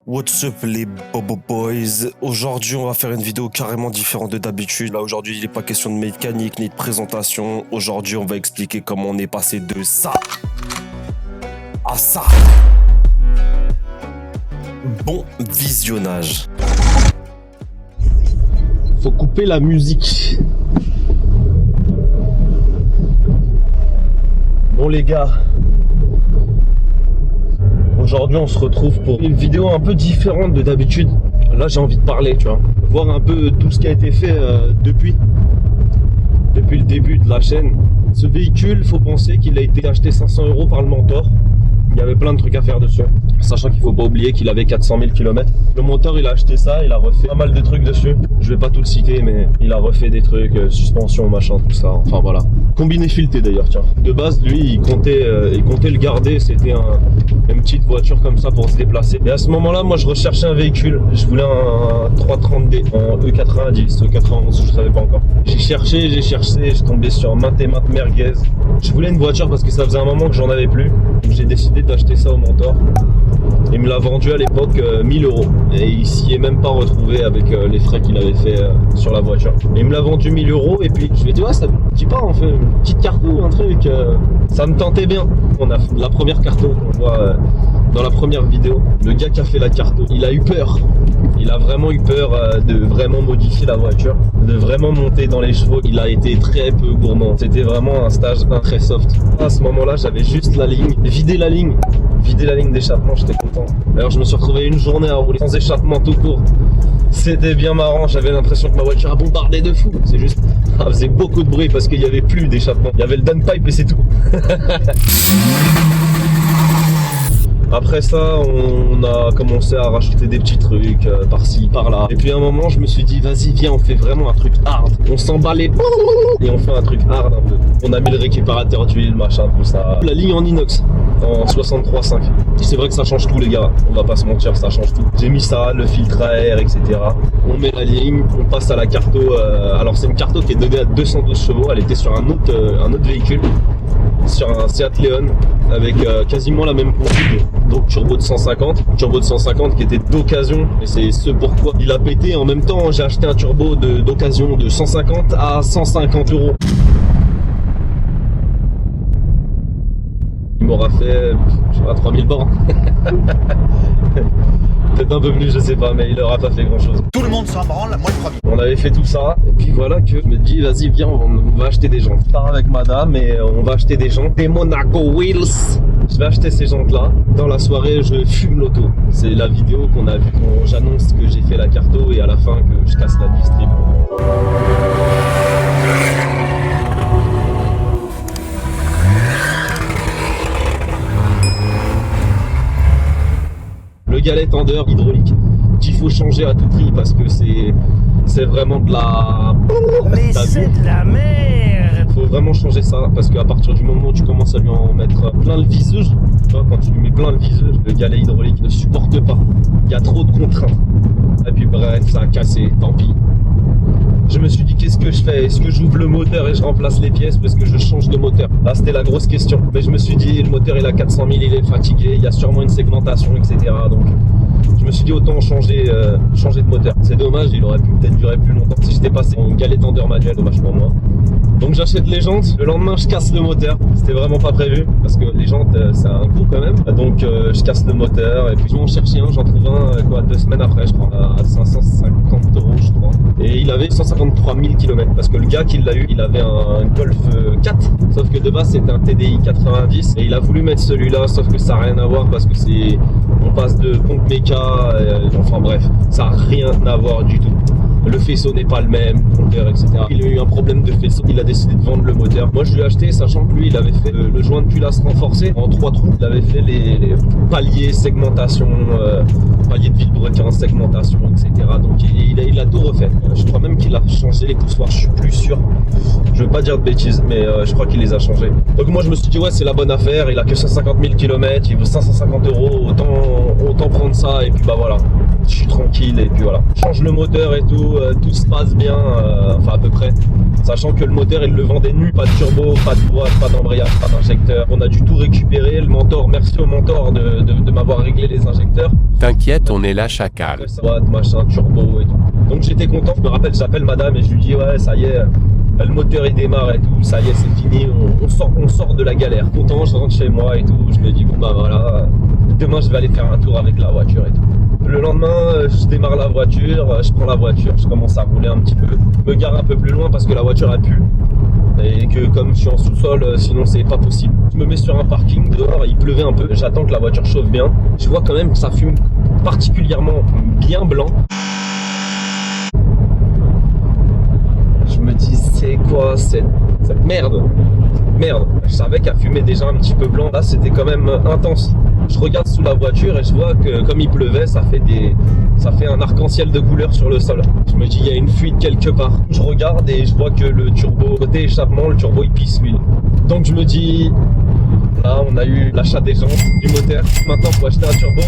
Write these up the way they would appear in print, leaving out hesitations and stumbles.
What's up les Bobo Boys. Aujourd'hui on va faire une vidéo carrément différente de d'habitude. Là aujourd'hui il n'est pas question de mécanique ni de présentation. Aujourd'hui on va expliquer comment on est passé de ça à ça. Bon visionnage. Faut couper la musique. Bon les gars, aujourd'hui on se retrouve pour une vidéo un peu différente de d'habitude. Là j'ai envie de parler, tu vois, voir un peu tout ce qui a été fait depuis le début de la chaîne. Ce véhicule, faut penser qu'il a été acheté 500 € par le mentor. Il y avait plein de trucs à faire dessus, sachant qu'il faut pas oublier qu'il avait 400 000 km. Le monteur il a acheté ça, il a refait pas mal de trucs dessus. Je vais pas tout le citer, mais il a refait des trucs, suspension, machin, tout ça, enfin voilà. Combiné fileté d'ailleurs, tiens. De base lui il comptait le garder, c'était une petite voiture comme ça pour se déplacer. Et à ce moment là moi je recherchais un véhicule, je voulais un 330D en E90, E91 je savais pas encore. J'ai cherché, j'ai tombé sur maintes et maintes merguez. Je voulais une voiture parce que ça faisait un moment que j'en avais plus. Donc j'ai décidé d'acheter ça au mentor. Il me l'a vendu à l'époque 1000 €. Et il s'y est même pas retrouvé avec les frais qu'il avait fait sur la voiture. Et il me l'a vendu 1000 € et puis je lui ai dit ouais ça me dit pas, on fait une petite carto, un truc. Ça me tentait bien. On a fait la première carto qu'on voit dans la première vidéo. Le gars qui a fait la carto, il a eu peur. Il a vraiment eu peur de vraiment modifier la voiture, de vraiment monter dans les chevaux. Il a été très peu gourmand. C'était vraiment un stage très soft. À ce moment-là, j'avais juste la ligne, vider la ligne d'échappement, j'étais content. Alors je me suis retrouvé une journée à rouler sans échappement tout court. C'était bien marrant, j'avais l'impression que ma voiture a bombardé de fou. C'est juste, elle faisait beaucoup de bruit parce qu'il n'y avait plus d'échappement. Il y avait le downpipe et c'est tout. Après ça, on a commencé à rajouter des petits trucs par-ci, par-là. Et puis à un moment, je me suis dit, vas-y, viens, on fait vraiment un truc hard. On s'emballe et on fait un truc hard un peu. On a mis le récupérateur d'huile, machin, tout ça. La ligne en inox, en 63.5. C'est vrai que ça change tout, les gars. On va pas se mentir, ça change tout. J'ai mis ça, le filtre à air, etc. On met la ligne, on passe à la carto. Alors c'est une carto qui est donnée à 212 chevaux. Elle était sur un autre véhicule. Sur un Seat Leon avec quasiment la même config, donc turbo de 150 qui était d'occasion, et c'est ce pourquoi il a pété. En même temps j'ai acheté un turbo d'occasion de 150 à 150 €. Il m'aura fait, je sais pas, 3000 bornes. Peut-être un peu plus, je sais pas, mais il aura pas fait grand chose. Tout le monde s'en branle, moi le premier. On avait fait tout ça, et puis voilà que je me dis, vas-y, viens, on va acheter des jantes. Je pars avec madame et on va acheter des jantes, des Monaco Wheels. Je vais acheter ces jantes-là. Dans la soirée, je fume l'auto. C'est la vidéo qu'on a vue quand j'annonce que j'ai fait la carto et à la fin que je casse la distrib. Le galet tendeur hydraulique qu'il faut changer à tout prix parce que c'est vraiment de la... Mais c'est de la merde. Faut vraiment changer ça parce qu'à partir du moment où tu commences à lui en mettre plein le viseur, tu vois, quand tu lui mets plein le viseur, le galet hydraulique ne supporte pas. Il y a trop de contraintes. Et puis bref, ça a cassé, tant pis. Je me suis dit qu'est-ce que je fais? Est-ce que j'ouvre le moteur et je remplace les pièces parce que je change de moteur? Là c'était la grosse question. Mais je me suis dit le moteur il a 400 000, il est fatigué, il y a sûrement une segmentation, etc. Donc je me suis dit autant changer de moteur. C'est dommage, il aurait pu peut-être durer plus longtemps si j'étais passé en galet tendeur manuel, dommage pour moi. Donc j'achète les jantes, le lendemain je casse le moteur. C'était vraiment pas prévu parce que les jantes c'est un coût quand même. Donc je casse le moteur et puis je m'en cherchais un, j'en trouve un 2 semaines après je crois à 550 € je crois. Et il avait 153 000 km parce que le gars qui l'a eu, il avait un Golf 4, sauf que de base c'était un TDI 90 et il a voulu mettre celui-là, sauf que ça n'a rien à voir parce que on passe de pompe méca, enfin bref, ça n'a rien à voir du tout. Le faisceau n'est pas le même, etc. Il a eu un problème de faisceau, il a décidé de vendre le moteur. Moi je lui ai acheté, sachant que lui il avait fait le joint de culasse renforcé en 3 trous. Il avait fait les paliers, segmentation, palier de vilebrequin, segmentation, etc. Donc il a tout refait. Je crois même qu'il a changé les poussoirs, je suis plus sûr. Je veux pas dire de bêtises, mais je crois qu'il les a changés. Donc moi je me suis dit ouais c'est la bonne affaire, il a que 150 000 km, il vaut 550 €, autant prendre ça et puis bah voilà. je suis tranquille et puis voilà. Je change le moteur et tout, tout se passe bien, enfin à peu près. Sachant que le moteur il le vendait nu, pas de turbo, pas de boîte, pas d'embrayage, pas d'injecteur. On a dû tout récupérer, le mentor, merci au mentor de m'avoir réglé les injecteurs. T'inquiète, on est là chacal. Boîte, machin, turbo et tout. Donc j'étais content, je me rappelle, j'appelle madame et je lui dis ouais ça y est, le moteur il démarre et tout, ça y est c'est fini, on sort de la galère. Content, je rentre chez moi et tout, je me dis bon bah voilà, demain je vais aller faire un tour avec la voiture et tout. Le lendemain, je démarre la voiture, je prends la voiture, je commence à rouler un petit peu, je me gare un peu plus loin parce que la voiture a plu et que comme je suis en sous-sol, sinon c'est pas possible. Je me mets sur un parking, dehors il pleuvait un peu, j'attends que la voiture chauffe bien. Je vois quand même que ça fume particulièrement bien blanc. Je me dis c'est quoi cette merde. Je savais qu'elle fumait déjà un petit peu blanc, là c'était quand même intense. Je regarde sous la voiture et je vois que comme il pleuvait, ça fait un arc-en-ciel de couleurs sur le sol. Je me dis il y a une fuite quelque part. Je regarde et je vois que le turbo, côté échappement, le turbo il pisse l'huile. Donc je me dis là on a eu l'achat des jantes, du moteur, maintenant faut acheter un turbo.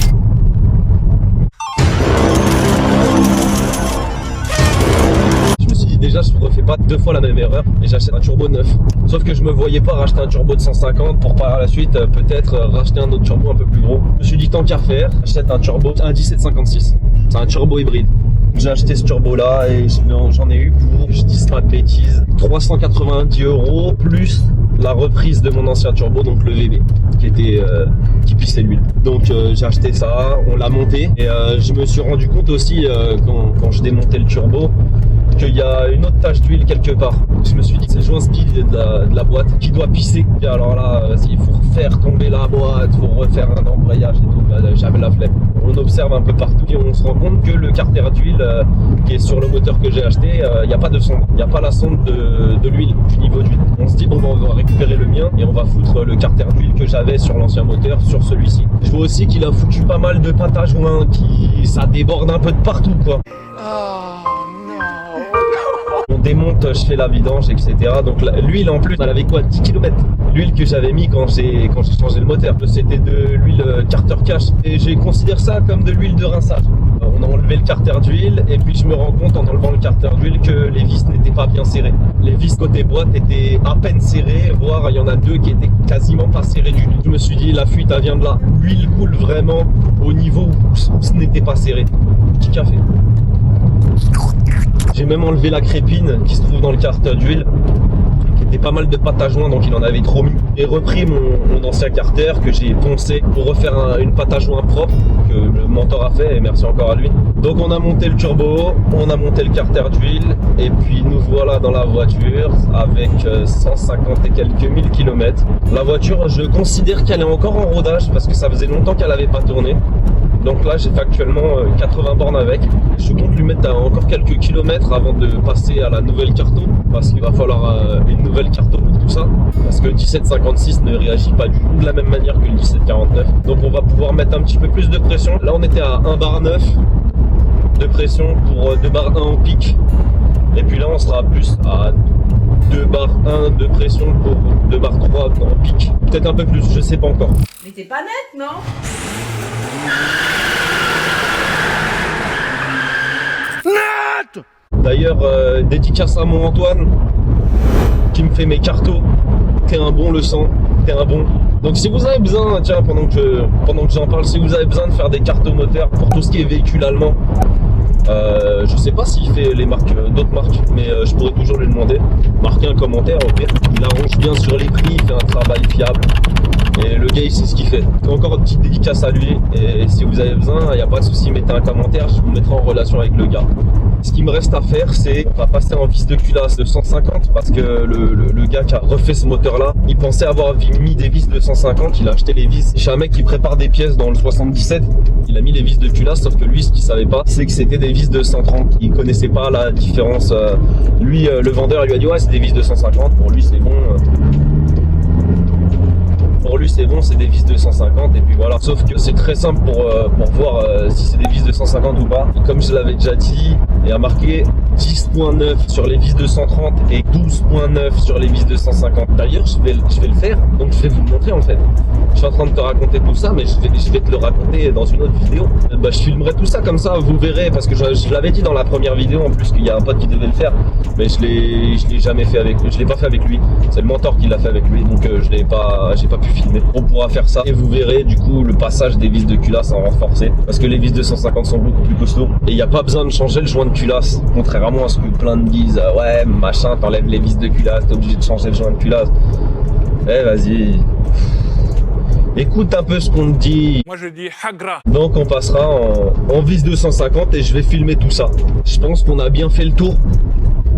Déjà je ne refais pas deux fois la même erreur et j'achète un turbo neuf. Sauf que je me voyais pas racheter un turbo de 150 pour par la suite peut-être racheter un autre turbo un peu plus gros. Je me suis dit tant qu'à faire, j'achète un turbo, un 1756. C'est un turbo hybride. J'ai acheté ce turbo là et j'en ai eu pour, je dis pas de bêtises, 390 € plus la reprise de mon ancien turbo, donc le VB qui pissait l'huile. Donc j'ai acheté ça, on l'a monté et je me suis rendu compte aussi quand je démontais le turbo qu'il y a une autre tache d'huile quelque part. Je me suis dit c'est le joint speed de la boîte qui doit pisser. Et alors là, il faut refaire tomber la boîte, il faut refaire un embrayage et tout. J'avais la flemme. On observe un peu partout et on se rend compte que le carter d'huile qui est sur le moteur que j'ai acheté, il n'y a pas de sonde. Il n'y a pas la sonde de l'huile, du niveau d'huile. On se dit bon, on va récupérer le mien et on va foutre le carter d'huile que j'avais sur l'ancien moteur sur celui-ci. Je vois aussi qu'il a foutu pas mal de pâte à joint, ça déborde un peu de partout quoi. On démonte, je fais la vidange, etc. Donc l'huile en plus, elle avait quoi, 10 km. L'huile que j'avais mis quand j'ai changé le moteur, c'était de l'huile carter cash. Et j'ai considéré ça comme de l'huile de rinçage. On a enlevé le carter d'huile et puis je me rends compte en enlevant le carter d'huile que les vis n'étaient pas bien serrées. Les vis côté boîte étaient à peine serrées, voire il y en a deux qui étaient quasiment pas serrées du tout. Je me suis dit la fuite elle vient de là. L'huile coule vraiment au niveau où ce n'était pas serré. Petit café. J'ai même enlevé la crépine qui se trouve dans le carter d'huile, qui était pas mal de pâte à joint, donc il en avait trop mis. J'ai repris mon ancien carter que j'ai poncé pour refaire une pâte à joint propre que le mentor a fait, et merci encore à lui. Donc on a monté le turbo, on a monté le carter d'huile, et puis nous voilà dans la voiture avec 150 et quelques 1000 km. La voiture, je considère qu'elle est encore en rodage parce que ça faisait longtemps qu'elle n'avait pas tourné. Donc là j'ai fait actuellement 80 bornes avec. Je compte lui mettre encore quelques kilomètres avant de passer à la nouvelle carton, parce qu'il va falloir une nouvelle carton pour tout ça, parce que le 1756 ne réagit pas du tout de la même manière que le 1749. Donc on va pouvoir mettre un petit peu plus de pression. Là on était à 1 bar 9 de pression pour 2 bar 1 au pic, et puis là on sera plus à 2 bar 1 de pression pour 2 bar 3 en pic, peut-être un peu plus, je sais pas encore. Mais t'es pas net, non? D'ailleurs, dédicace à mon Antoine qui me fait mes cartos. T'es un bon, le sang, t'es un bon. Donc si vous avez besoin, tiens, pendant que j'en parle, si vous avez besoin de faire des cartos moteurs pour tout ce qui est véhicule allemand, je sais pas s'il fait les marques, d'autres marques, mais je pourrais toujours lui demander. Marquez un commentaire au pire. Il arrange bien sur les prix, il fait un travail fiable. Et le gars il sait ce qu'il fait. Encore une petite dédicace à lui. Et si vous avez besoin, il n'y a pas de souci, mettez un commentaire, je vous mettrai en relation avec le gars. Ce qui me reste à faire, c'est on va passer en vis de culasse de 150 parce que le gars qui a refait ce moteur là, il pensait avoir mis des vis de 150, il a acheté les vis chez un mec qui prépare des pièces dans le 77. Il a mis les vis de culasse, sauf que lui ce qu'il savait pas, c'est que c'était des vis de 130. Il connaissait pas la différence. Lui le vendeur il lui a dit ouais c'est des vis de 150, pour lui c'est bon. Pour lui c'est bon, c'est des vis de 150 et puis voilà. Sauf que c'est très simple pour voir si c'est des vis de 150 ou pas. Et comme je l'avais déjà dit, il y a marqué 10.9 sur les vis 230 et 12.9 sur les vis 250. D'ailleurs, je vais le faire, donc je vais vous le montrer en fait. Je suis en train de te raconter tout ça, mais je vais te le raconter dans une autre vidéo. Bah, je filmerai tout ça comme ça, vous verrez, parce que je l'avais dit dans la première vidéo en plus qu'il y a un pote qui devait le faire, mais je l'ai jamais fait avec lui, je l'ai pas fait avec lui. C'est le mentor qui l'a fait avec lui, donc j'ai pas pu filmer. On pourra faire ça et vous verrez du coup le passage des vis de culasse en renforcé, parce que les vis 250 sont beaucoup plus costauds et il n'y a pas besoin de changer le joint de culasse, contrairement à ce que plein de disent. Ouais, machin, t'enlèves les vis de culasse, t'es obligé de changer le joint de culasse. Eh, vas-y. Écoute un peu ce qu'on te dit. Moi je dis hagra. Donc on passera en vis 250 et je vais filmer tout ça. Je pense qu'on a bien fait le tour.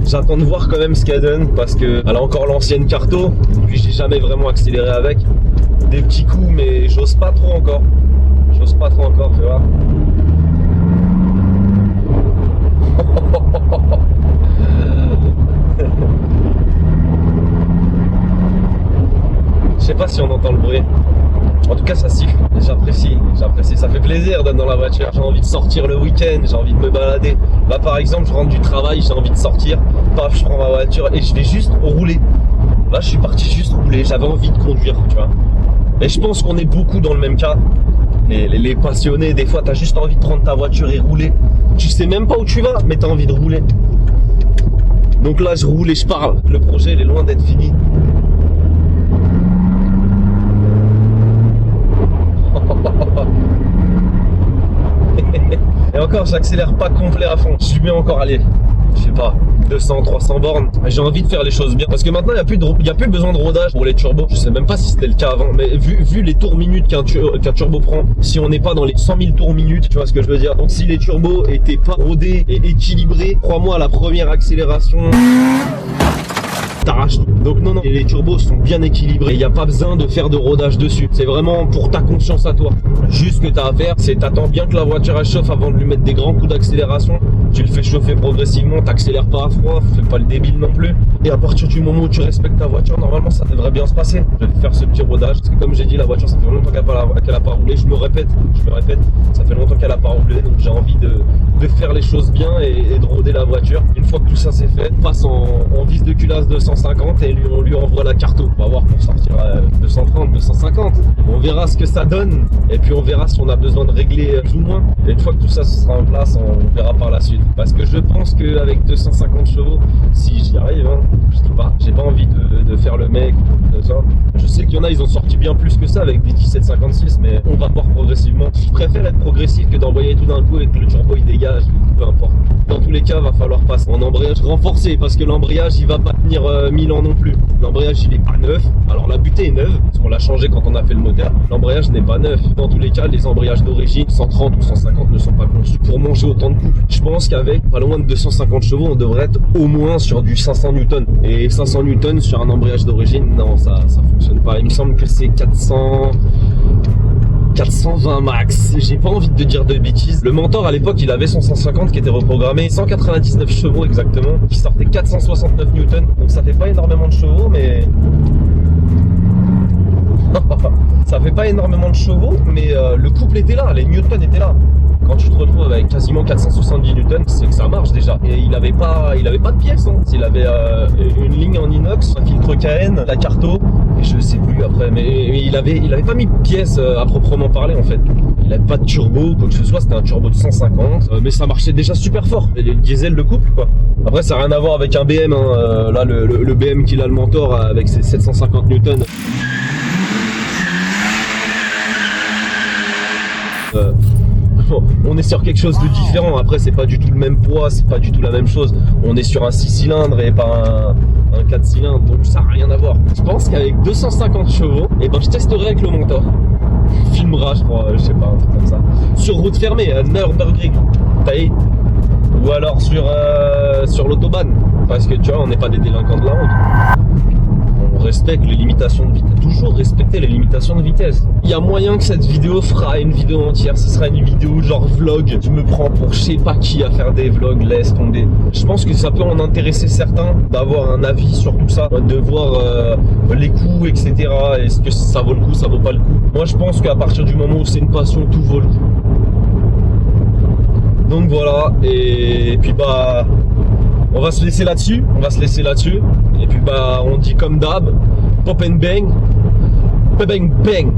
J'attends de voir quand même ce qu'elle donne parce que elle a encore l'ancienne Carto. Puis j'ai jamais vraiment accéléré avec. Des petits coups, mais j'ose pas trop encore. J'ose pas trop encore, tu vois. Je sais pas si on entend le bruit. En tout cas, ça siffle. J'apprécie. Ça fait plaisir d'être dans la voiture. J'ai envie de sortir le week-end, j'ai envie de me balader. Là, par exemple, je rentre du travail, j'ai envie de sortir. Paf, je prends ma voiture et je vais juste rouler. Là, je suis parti juste rouler. J'avais envie de conduire, tu vois. Et je pense qu'on est beaucoup dans le même cas. Les passionnés, des fois, t'as juste envie de prendre ta voiture et rouler. Tu sais même pas où tu vas, mais t'as envie de rouler. Donc là, je roule et je parle. Le projet, il est loin d'être fini. Et encore, j'accélère pas complet à fond. Je mets encore, allez, je sais pas, 200, 300 bornes. J'ai envie de faire les choses bien. Parce que maintenant, il n'y a plus besoin de rodage pour les turbos. Je sais même pas si c'était le cas avant. Mais vu les tours minutes qu'un turbo prend, si on n'est pas dans les 100 000 tours minutes, tu vois ce que je veux dire. Donc si les turbos étaient pas rodés et équilibrés, crois-moi, à la première accélération, t'arraches tout. Donc non, les turbos sont bien équilibrés. Il n'y a pas besoin de faire de rodage dessus. C'est vraiment pour ta conscience à toi. Juste ce que tu as à faire, c'est t'attends bien que la voiture elle chauffe avant de lui mettre des grands coups d'accélération. Tu le fais chauffer progressivement, t'accélères pas à froid, fais pas le débile non plus. Et à partir du moment où tu respectes ta voiture, normalement ça devrait bien se passer. Je vais faire ce petit rodage, parce que comme j'ai dit, la voiture ça fait longtemps qu'elle a pas roulé. Je me répète, ça fait longtemps qu'elle a pas roulé, donc j'ai envie de faire les choses bien et de roder la voiture. Une fois que tout ça c'est fait, on passe en vis de culasse 250 et on lui envoie la Carto. On va voir pour sortir à 230, 250. On verra ce que ça donne et puis on verra si on a besoin de régler plus ou moins. Et une fois que tout ça sera en place, on verra par la suite. Parce que je pense qu'avec 250 chevaux, si j'y arrive, hein, je dis pas, j'ai pas envie de faire le mec, tout ça. Je sais qu'il y en a, ils ont sorti bien plus que ça avec des 1756, mais on va voir progressivement. Je préfère être progressif que d'envoyer tout d'un coup et que le turbo il dégage, peu importe. Dans tous les cas, va falloir passer en embrayage renforcé parce que l'embrayage il va pas tenir 1000 ans non plus. L'embrayage il est pas neuf. Alors la butée est neuve parce qu'on l'a changé quand on a fait le moteur. L'embrayage n'est pas neuf. Dans tous les cas, les embrayages d'origine 130 ou 150 ne sont pas conçus pour manger autant de couple. Je pense qu'avec pas loin de 250 chevaux, on devrait être au moins sur du 500 Newton. Et 500 Newton sur un embrayage d'origine, non, ça fonctionne pas. Il me semble que c'est 420 max. J'ai pas envie de te dire de bêtises. Le Mentor à l'époque il avait son 150 qui était reprogrammé 199 chevaux exactement, qui sortait 469 Newton. Donc ça fait pas énormément de chevaux, mais ça fait pas énormément de chevaux, mais le couple était là, les Newtons étaient là. Quand tu te retrouves avec quasiment 470 Newtons, c'est que ça marche déjà. Et il avait pas de pièces, hein. Il avait une ligne en inox, un filtre KN, la Carto, et je sais plus après, mais il avait pas mis de pièces à proprement parler en fait. Il avait pas de turbo, quoi que ce soit, c'était un turbo de 150, mais ça marchait déjà super fort. Et le diesel de couple quoi. Après ça n'a rien à voir avec un BM, hein. Là le BM qu'il a le Mentor avec ses 750 Newtons. On est sur quelque chose de différent. Après c'est pas du tout le même poids, c'est pas du tout la même chose. On est sur un 6 cylindres et pas un 4 cylindres, donc ça n'a rien à voir. Je pense qu'avec 250 chevaux, et ben je testerai avec le Mentor. Filmera je crois, je sais pas, un truc comme ça. Sur route fermée, à Nürburgring, taillé. Ou alors sur l'autobahn. Parce que tu vois, on n'est pas des délinquants de la route. On respecte les limitations de vitesse, toujours respecter les limitations de vitesse. Il y a moyen que cette vidéo fera une vidéo entière, ce sera une vidéo genre vlog. Je me prends pour je sais pas qui à faire des vlogs, laisse tomber. Je pense que ça peut en intéresser certains d'avoir un avis sur tout ça, de voir les coûts, etc. Est-ce que ça vaut le coup, ça vaut pas le coup. Moi je pense qu'à partir du moment où c'est une passion, tout vaut le coup. Donc voilà, et puis bah On va se laisser là-dessus. Et puis bah on dit comme d'hab, pop and bang. Bang bang.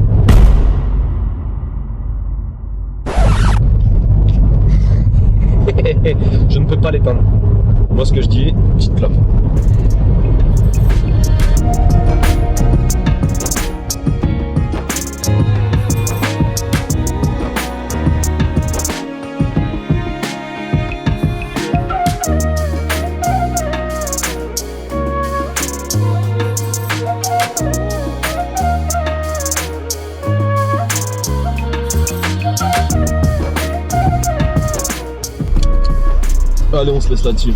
Je ne peux pas l'éteindre. Moi ce que je dis, petite clope. Allez, on se laisse là-dessus.